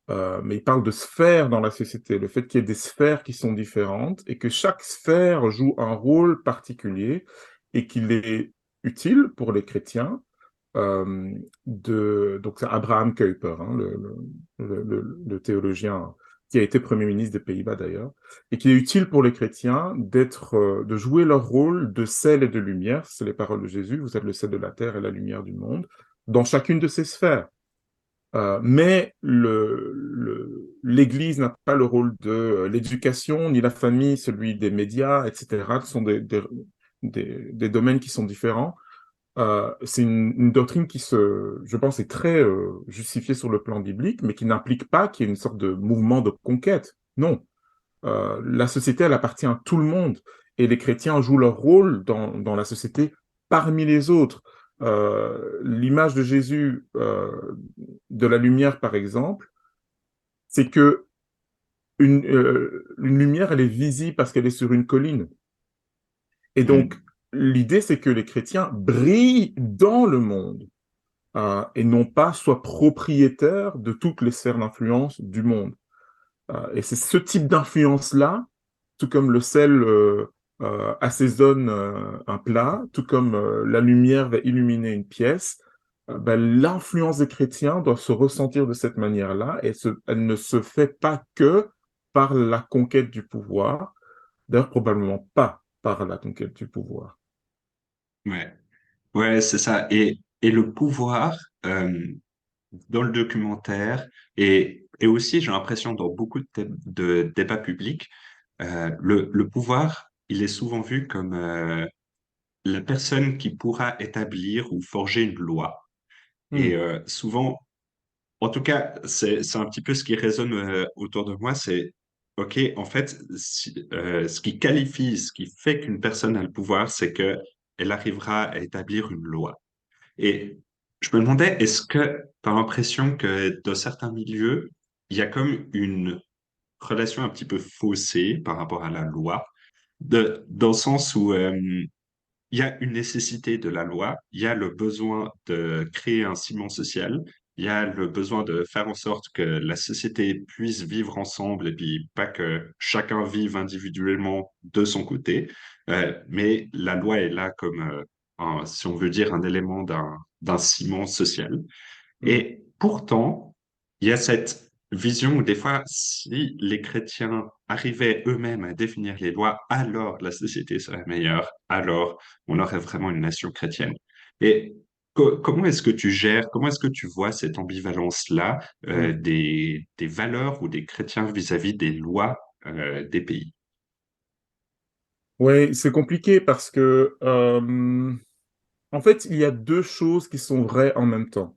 mais il parle de sphères dans la société, le fait qu'il y ait des sphères qui sont différentes et que chaque sphère joue un rôle particulier et qu'il est utile pour les chrétiens donc c'est Abraham Kuyper, hein, le théologien qui a été Premier ministre des Pays-Bas d'ailleurs, et qu'il est utile pour les chrétiens de jouer leur rôle de sel et de lumière, c'est les paroles de Jésus, vous êtes le sel de la terre et la lumière du monde, dans chacune de ces sphères. Mais l'Église n'a pas le rôle de l'éducation, ni la famille, celui des médias, etc. Ce sont des domaines qui sont différents. C'est une doctrine qui je pense, est très justifiée sur le plan biblique, mais qui n'implique pas qu'il y ait une sorte de mouvement de conquête. Non. La société, elle appartient à tout le monde, et les chrétiens jouent leur rôle dans la société parmi les autres. L'image de Jésus, de la lumière, par exemple, c'est que une lumière, elle est visible parce qu'elle est sur une colline. Et donc, Mm. l'idée, c'est que les chrétiens brillent dans le monde. Et non pas soit propriétaire de toutes les sphères d'influence du monde. Et c'est ce type d'influence-là, tout comme le sel assaisonne un plat, tout comme la lumière va illuminer une pièce, ben, l'influence des chrétiens doit se ressentir de cette manière-là, et elle ne se fait pas que par la conquête du pouvoir, d'ailleurs probablement pas par la conquête du pouvoir. Ouais, ouais, c'est ça. Et le pouvoir, dans le documentaire, et aussi, j'ai l'impression, dans beaucoup de débats publics, le pouvoir, il est souvent vu comme la personne qui pourra établir ou forger une loi. Et Hmm. souvent, en tout cas, c'est un petit peu ce qui résonne autour de moi, c'est, OK, en fait, ce qui qualifie, ce qui fait qu'une personne a le pouvoir, c'est que elle arrivera à établir une loi. Et je me demandais, est-ce que tu as l'impression que dans certains milieux, il y a comme une relation un petit peu faussée par rapport à la loi, dans le sens où il y a une nécessité de la loi, il y a le besoin de créer un ciment social, il y a le besoin de faire en sorte que la société puisse vivre ensemble et puis pas que chacun vive individuellement de son côté. Mais la loi est là comme, si on veut dire, un élément d'un ciment social. Hmm. Et pourtant, il y a cette vision où des fois, si les chrétiens arrivaient eux-mêmes à définir les lois, alors la société serait meilleure, alors on aurait vraiment une nation chrétienne. Et Comment est-ce que tu gères, comment est-ce que tu vois cette ambivalence-là Mm. des valeurs ou des chrétiens vis-à-vis des lois des pays? Oui, c'est compliqué parce que, en fait, il y a deux choses qui sont vraies en même temps.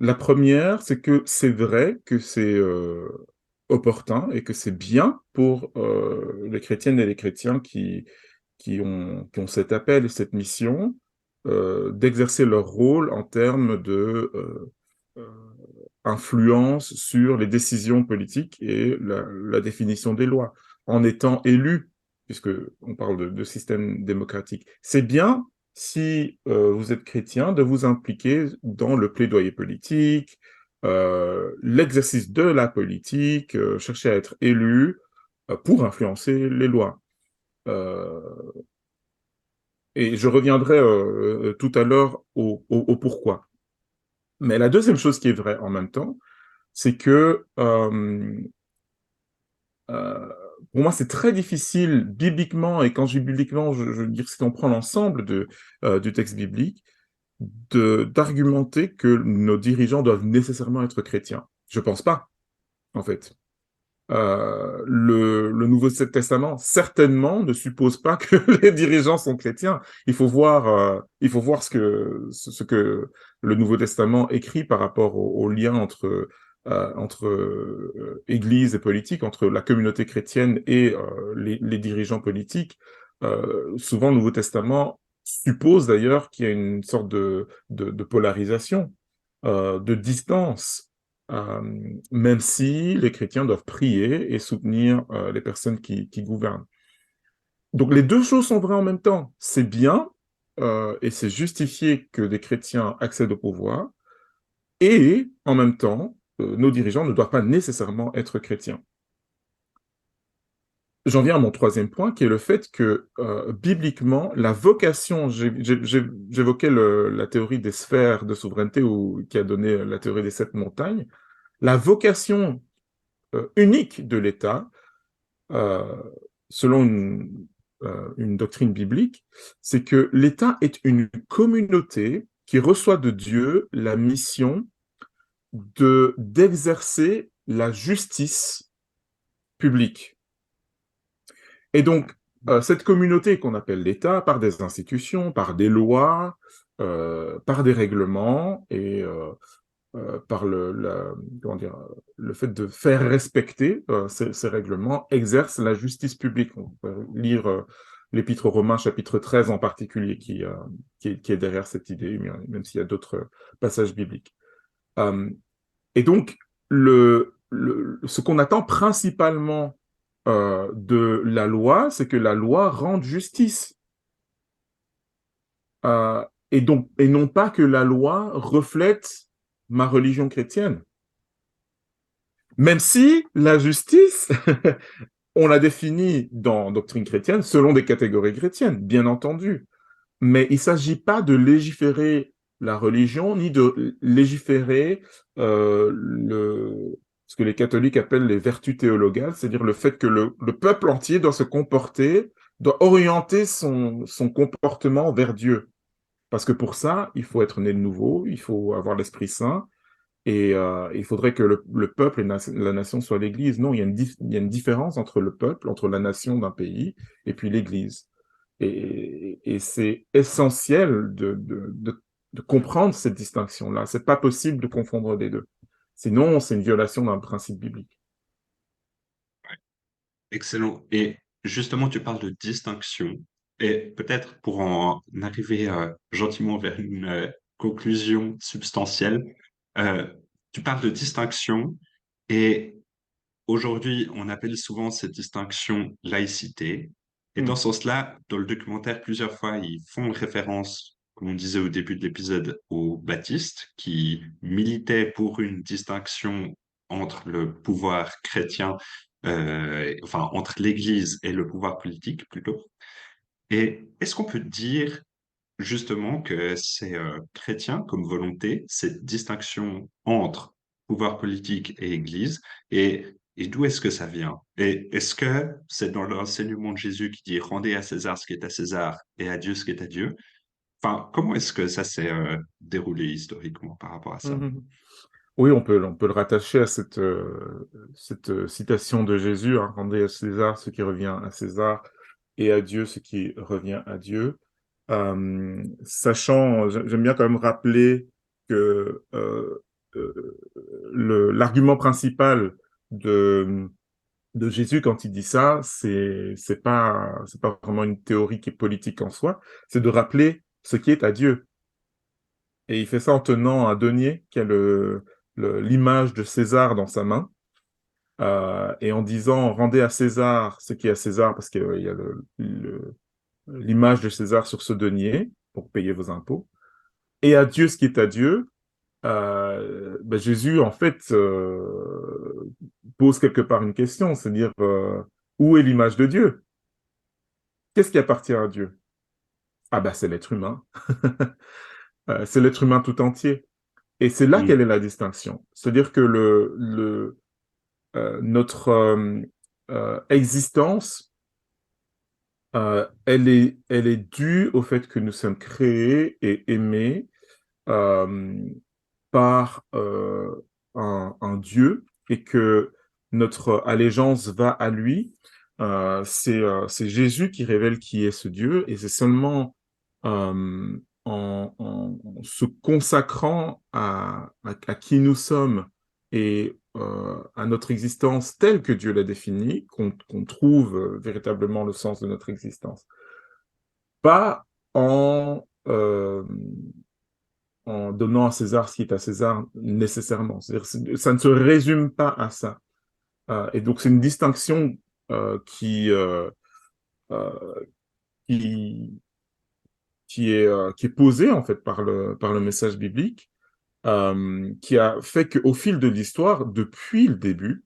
La première, c'est que c'est vrai que c'est opportun et que c'est bien pour les chrétiennes et les chrétiens qui ont cet appel et cette mission d'exercer leur rôle en termes de euh, influence sur les décisions politiques et la définition des lois, en étant élus, puisque on parle de système démocratique. C'est bien si vous êtes chrétien de vous impliquer dans le plaidoyer politique, l'exercice de la politique, chercher à être élu pour influencer les lois. Euh, et je reviendrai tout à l'heure au pourquoi. Mais la deuxième chose qui est vraie en même temps, c'est que euh, pour moi, c'est très difficile bibliquement, et quand je dis bibliquement, je veux dire si on prend l'ensemble du texte biblique, d'argumenter que nos dirigeants doivent nécessairement être chrétiens. Je pense pas, en fait. Le Nouveau Testament certainement ne suppose pas que les dirigeants sont chrétiens. Il faut voir ce que le Nouveau Testament écrit par rapport au lien entre Église et politique, entre la communauté chrétienne et les dirigeants politiques. Souvent, le Nouveau Testament suppose d'ailleurs qu'il y a une sorte de polarisation, de distance, euh, même si les chrétiens doivent prier et soutenir les personnes qui gouvernent. Donc les deux choses sont vraies en même temps. C'est bien et c'est justifié que des chrétiens accèdent au pouvoir, et en même temps, nos dirigeants ne doivent pas nécessairement être chrétiens. J'en viens à mon troisième point, qui est le fait que, bibliquement, la vocation, j'évoquais la théorie des sphères de souveraineté qui a donné la théorie des sept montagnes, la vocation unique de l'État, euh, selon une doctrine biblique, c'est que l'État est une communauté qui reçoit de Dieu la mission d'exercer la justice publique. Et donc, cette communauté qu'on appelle l'État, par des institutions, par des lois, par des règlements et par comment dire, le fait de faire respecter ces règlements, exerce la justice publique. On peut lire l'Épître aux Romains, chapitre 13 en particulier, qui est derrière cette idée, même s'il y a d'autres passages bibliques. Euh, et donc, ce qu'on attend principalement de la loi, c'est que la loi rende justice. Et non pas que la loi reflète ma religion chrétienne. Même si la justice, on la définit dans doctrine chrétienne selon des catégories chrétiennes, bien entendu. Mais il ne s'agit pas de légiférer la religion, ni de légiférer ce que les catholiques appellent les vertus théologales, c'est-à-dire le fait que le peuple entier doit se comporter, doit orienter son comportement vers Dieu. Parce que pour ça, il faut être né de nouveau, il faut avoir l'Esprit Saint, et il faudrait que le peuple et la nation soient l'Église. Non, il y a une différence entre le peuple, entre la nation d'un pays, et puis l'Église. Et c'est essentiel de comprendre cette distinction-là. C'est pas possible de confondre les deux. Sinon, c'est une violation d'un principe biblique. Excellent. Et justement, tu parles de distinction. Et peut-être pour en arriver gentiment vers une conclusion substantielle, euh, tu parles de distinction et aujourd'hui, on appelle souvent cette distinction laïcité. Et dans Hmm. ce sens-là, dans le documentaire, plusieurs fois, ils font référence, comme on disait au début de l'épisode, aux baptistes qui militaient pour une distinction entre le pouvoir chrétien, enfin entre l'Église et le pouvoir politique plutôt. Et est-ce qu'on peut dire justement que c'est chrétien comme volonté, cette distinction entre pouvoir politique et Église, et d'où est-ce que ça vient? Et est-ce que c'est dans l'enseignement de Jésus qui dit rendez à César ce qui est à César et à Dieu ce qui est à Dieu? enfin, comment est-ce que ça s'est déroulé historiquement par rapport à ça? Mhm. Oui, on peut le rattacher à cette citation de Jésus, hein, rendez à César ce qui revient à César et à Dieu ce qui revient à Dieu. Sachant, j'aime bien quand même rappeler que euh, l'argument principal de, de Jésus quand il dit ça, c'est pas vraiment une théorie qui est politique en soi, c'est de rappeler ce qui est à Dieu. Et il fait ça en tenant un denier qui a l'image de César dans sa main, et en disant rendez à César ce qui est à César, parce qu'il y a l'image de César sur ce denier pour payer vos impôts, et à Dieu ce qui est à Dieu. Ben Jésus, en fait, pose quelque part une question, c'est-à-dire où est l'image de Dieu? Qu'est-ce qui appartient à Dieu? Ah ben c'est l'être humain. C'est l'être humain tout entier. Et c'est là quelle est Mm. la distinction. C'est-à-dire que notre existence, elle est due au fait que nous sommes créés et aimés euh, par un Dieu et que notre allégeance va à lui. C'est Jésus qui révèle qui est ce Dieu et c'est seulement en se consacrant à qui nous sommes et à notre existence telle que Dieu l'a définie qu'on trouve véritablement le sens de notre existence. Pas en donnant à César ce qui est à César nécessairement. C'est-à-dire, ça ne se résume pas à ça. Et donc, c'est une distinction euh, qui, euh, euh, qui, qui est posée, en fait, par le message biblique, qui a fait qu'au fil de l'histoire, depuis le début,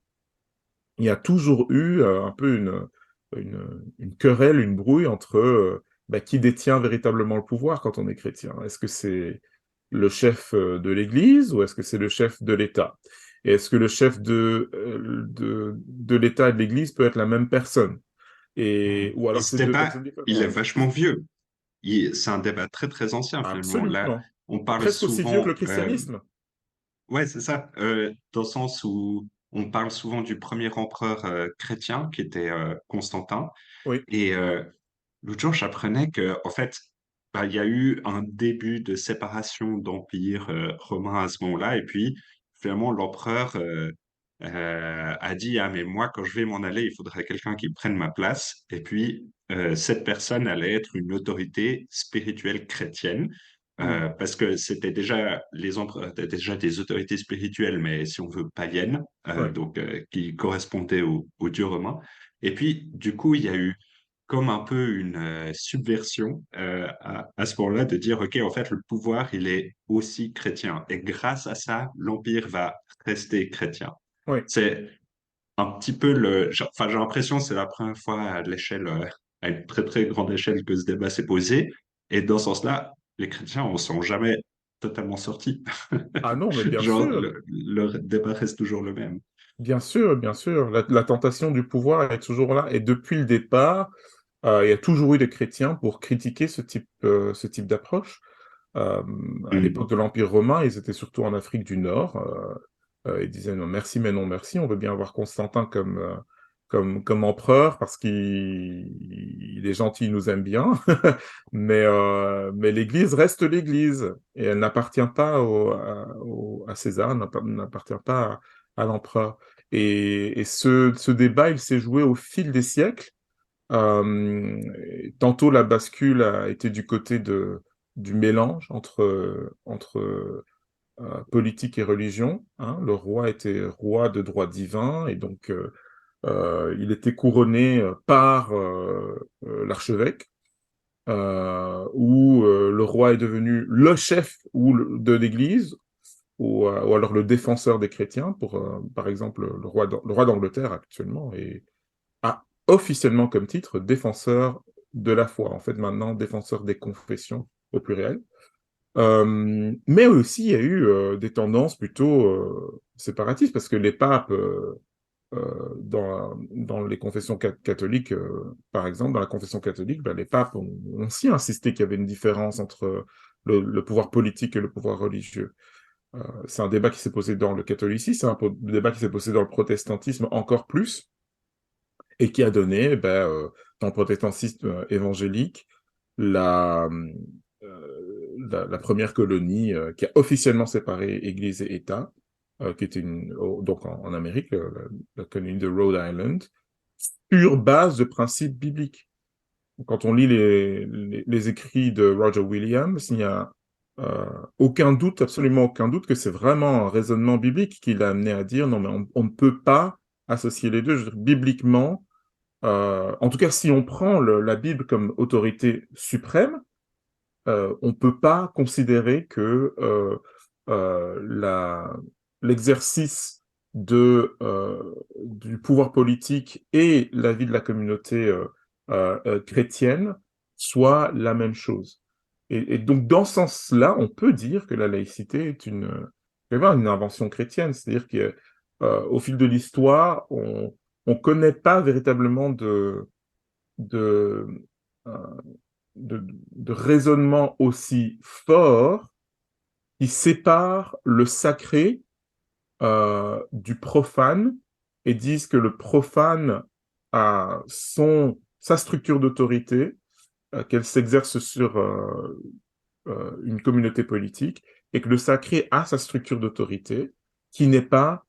il y a toujours eu un peu une querelle, une brouille entre qui détient véritablement le pouvoir quand on est chrétien. Est-ce que c'est le chef de l'Église ou est-ce que c'est le chef de l'État? Et est-ce que le chef de l'État et de l'Église peut être la même personne? Ou Et alors ce c'est deux débat, personnes il est différentes? vachement vieux. C'est un débat très très ancien finalement. Là, Absolument. on parle Presque aussi vieux que le souvent, christianisme. ouais, c'est ça, dans le sens où on parle souvent du premier empereur chrétien qui était Constantin. Oui. Et l'autre jour, j'apprenais que, en fait, bah, il y a eu un début de séparation d'empire romain à ce moment-là, et puis finalement l'empereur a dit, ah mais moi quand je vais m'en aller, il faudrait quelqu'un qui prenne ma place, et puis cette personne allait être une autorité spirituelle chrétienne. Hmm. Parce que c'était déjà les empereurs étaient déjà des autorités spirituelles, mais si on veut païennes, Oui. donc qui correspondaient au dieu romain. Et puis du coup, il y a eu comme un peu une subversion à ce moment-là de dire, OK, en fait, le pouvoir, il est aussi chrétien. Et grâce à ça, l'Empire va rester chrétien. Oui. C'est un petit peu enfin, j'ai l'impression que c'est la première fois à l'échelle, à une très, très grande échelle que ce débat s'est posé. Et dans ce sens-là, les chrétiens ne sont jamais totalement sortis. Ah non, mais bien Genre, sûr. le débat reste toujours le même. Bien sûr, bien sûr. La tentation du pouvoir est toujours là. Et depuis le départ, il y a toujours eu des chrétiens pour critiquer ce type d'approche. Euh, à l'époque Mm. de l'Empire romain, ils étaient surtout en Afrique du Nord. Ils disaient non, merci, mais non, merci. On veut bien avoir Constantin comme empereur parce qu'il est gentil, il nous aime bien. Mais l'Église reste l'Église et elle n'appartient pas à César, n'appartient pas à l'empereur. Et ce débat, il s'est joué au fil des siècles. Tantôt la bascule a été du côté du mélange entre politique et religion, hein. Le roi était roi de droit divin et donc il était couronné par l'archevêque, où le roi est devenu le chef de l'Église, ou alors le défenseur des chrétiens, par exemple le roi d'Angleterre actuellement a officiellement comme titre défenseur de la foi, en fait maintenant défenseur des confessions au pluriel. Mais aussi, il y a eu des tendances plutôt séparatistes, parce que les papes dans les confessions catholiques, par exemple, dans la confession catholique, ben, les papes ont aussi insisté qu'il y avait une différence entre le pouvoir politique et le pouvoir religieux. C'est un débat qui s'est posé dans le catholicisme, c'est un débat qui s'est posé dans le protestantisme encore plus, et qui a donné, dans le protestantisme évangélique, la, la première colonie qui a officiellement séparé Église et État, qui était donc en Amérique, la colonie de Rhode Island, sur base de principes bibliques. Quand on lit les écrits de Roger Williams, il n'y a aucun doute, absolument aucun doute, que c'est vraiment un raisonnement biblique qui l'a amené à dire non, mais on ne peut pas associer les deux. Je veux dire, bibliquement, en tout cas, si on prend la Bible comme autorité suprême, on ne peut pas considérer que l'exercice du pouvoir politique et la vie de la communauté chrétienne soit la même chose. Et donc, dans ce sens-là, on peut dire que la laïcité est une invention chrétienne, c'est-à-dire qu'au fil de l'histoire, on ne connaît pas véritablement de, euh, de raisonnement aussi fort qui sépare le sacré du profane et disent que le profane a sa structure d'autorité, qu'elle s'exerce sur une communauté politique, et que le sacré a sa structure d'autorité qui n'est pas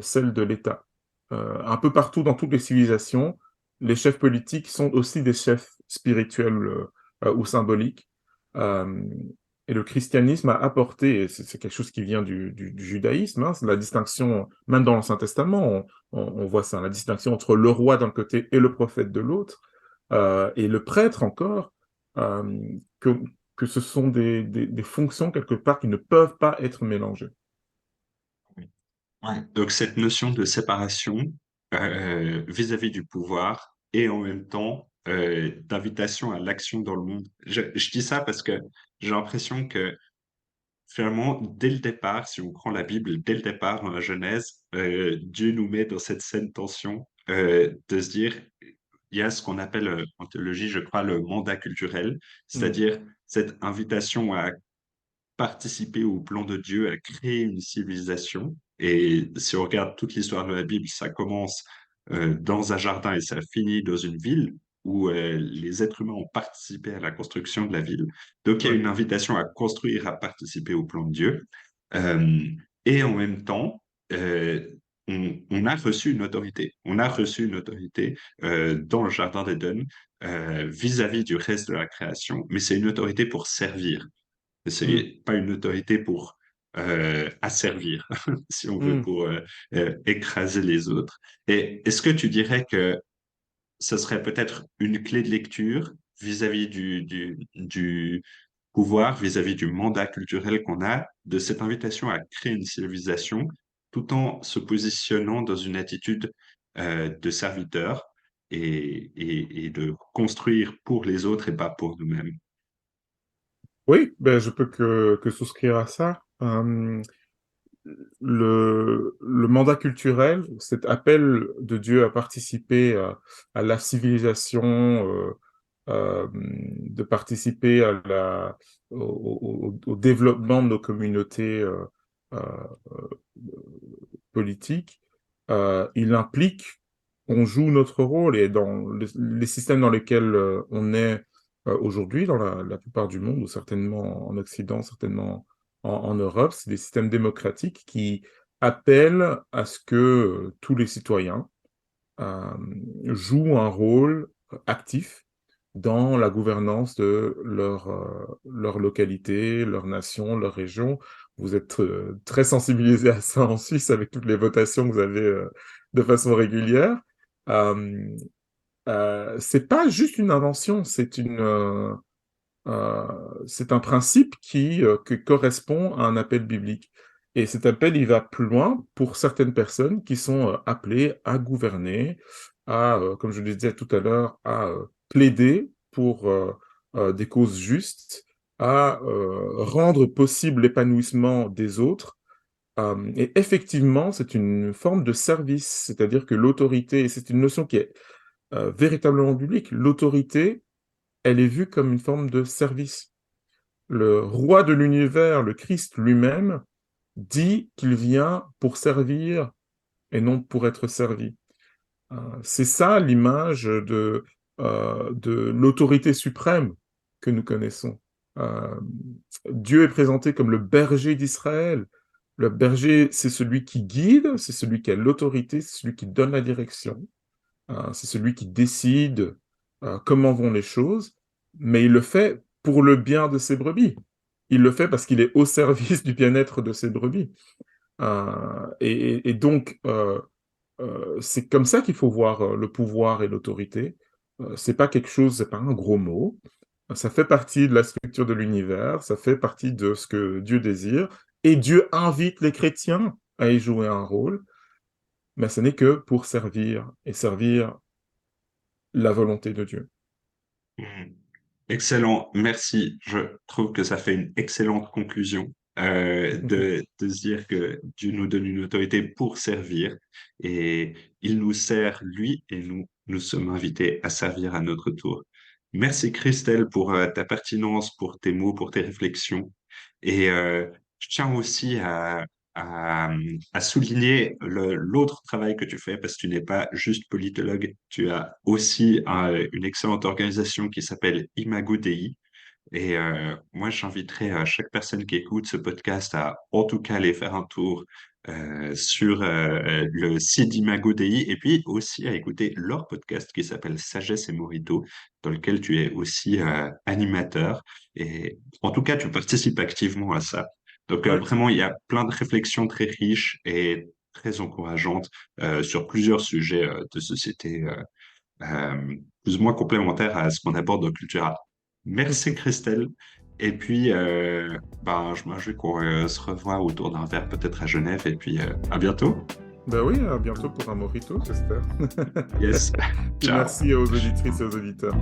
celle de l'État. Un peu partout dans toutes les civilisations, les chefs politiques sont aussi des chefs spirituels ou symboliques. Euh, et le christianisme a apporté, et c'est quelque chose qui vient du judaïsme, hein, c'est la distinction, même dans l'Ancien Testament, on voit ça, la distinction entre le roi d'un côté et le prophète de l'autre, et le prêtre encore, euh, que ce sont des fonctions quelque part qui ne peuvent pas être mélangées. Ouais. Donc cette notion de séparation vis-à-vis du pouvoir et en même temps d'invitation à l'action dans le monde. Je dis ça parce que j'ai l'impression que finalement, dès le départ, si on prend la Bible, dès le départ dans la Genèse, Dieu nous met dans cette saine tension de se dire, il y a ce qu'on appelle en théologie, je crois, le mandat culturel, Mm. c'est-à-dire cette invitation à participer au plan de Dieu, à créer une civilisation. Et si on regarde toute l'histoire de la Bible, ça commence dans un jardin et ça finit dans une ville où les êtres humains ont participé à la construction de la ville. Donc il y a Ouais. une invitation à construire, à participer au plan de Dieu. Euh, et en même temps, euh, on a reçu une autorité. On a reçu une autorité dans le jardin d'Éden vis-à-vis du reste de la création, mais c'est une autorité pour servir. Mm. C'est pas une autorité pour asservir, si on veut, Mm. pour écraser les autres. Et est-ce que tu dirais que ce serait peut-être une clé de lecture vis-à-vis du pouvoir, vis-à-vis du mandat culturel qu'on a, de cette invitation à créer une civilisation, tout en se positionnant dans une attitude de serviteur et de construire pour les autres et pas pour nous-mêmes? Oui, ben, je peux que souscrire à ça. Le mandat culturel, cet appel de Dieu à participer à la civilisation, de participer au développement de nos communautés euh, politiques, il implique qu'on joue notre rôle et dans les systèmes dans lesquels on est aujourd'hui, dans la plupart du monde, ou certainement en Occident, certainement en Europe, c'est des systèmes démocratiques qui appellent à ce que tous les citoyens euh, jouent un rôle actif dans la gouvernance de leur localité, leur nation, leur région. Vous êtes très sensibilisé à ça en Suisse avec toutes les votations que vous avez de façon régulière. Euh, c'est pas juste une invention, euh, c'est un principe qui correspond à un appel biblique. Et cet appel, il va plus loin pour certaines personnes qui sont appelées à gouverner, comme je le disais tout à l'heure, à plaider pour des causes justes, à rendre possible l'épanouissement des autres, Et effectivement, c'est une forme de service, c'est-à-dire que l'autorité, et c'est une notion qui est véritablement biblique, l'autorité, elle est vue comme une forme de service. Le roi de l'univers, le Christ lui-même, dit qu'il vient pour servir et non pour être servi. C'est ça l'image de l'autorité suprême que nous connaissons. Euh, Dieu est présenté comme le berger d'Israël. Le berger, c'est celui qui guide, c'est celui qui a l'autorité, c'est celui qui donne la direction, c'est celui qui décide comment vont les choses, mais il le fait pour le bien de ses brebis. Il le fait parce qu'il est au service du bien-être de ses brebis. Et donc, c'est comme ça qu'il faut voir le pouvoir et l'autorité. C'est pas quelque chose, c'est pas un gros mot. Ça fait partie de la structure de l'univers, ça fait partie de ce que Dieu désire, et Dieu invite les chrétiens à y jouer un rôle, mais ce n'est que pour servir et servir la volonté de Dieu. Mhm. Excellent, merci. Je trouve que ça fait une excellente conclusion Mhm. de se dire que Dieu nous donne une autorité pour servir et il nous sert, lui, et nous sommes invités à servir à notre tour. Merci Christelle pour ta pertinence, pour tes mots, pour tes réflexions. Et je tiens aussi à souligner l'autre travail que tu fais parce que tu n'es pas juste politologue, tu as aussi une excellente organisation qui s'appelle Imago Dei. Et moi, j'inviterais chaque personne qui écoute ce podcast à en tout cas aller faire un tour sur le site d'Imago Dei et puis aussi à écouter leur podcast qui s'appelle Sagesse et Morito, dans lequel tu es aussi animateur. Et en tout cas, tu participes activement à ça. Donc Ouais. vraiment, il y a plein de réflexions très riches et très encourageantes sur plusieurs sujets de société plus ou moins complémentaires à ce qu'on aborde dans Cultura. Merci Christelle. Et puis, ben, je me réjouis qu'on se revoie autour d'un verre peut-être à Genève. Et puis, à bientôt. Ben oui, à bientôt pour un mojito, j'espère. Yes. Et Ciao. merci aux auditrices et aux auditeurs.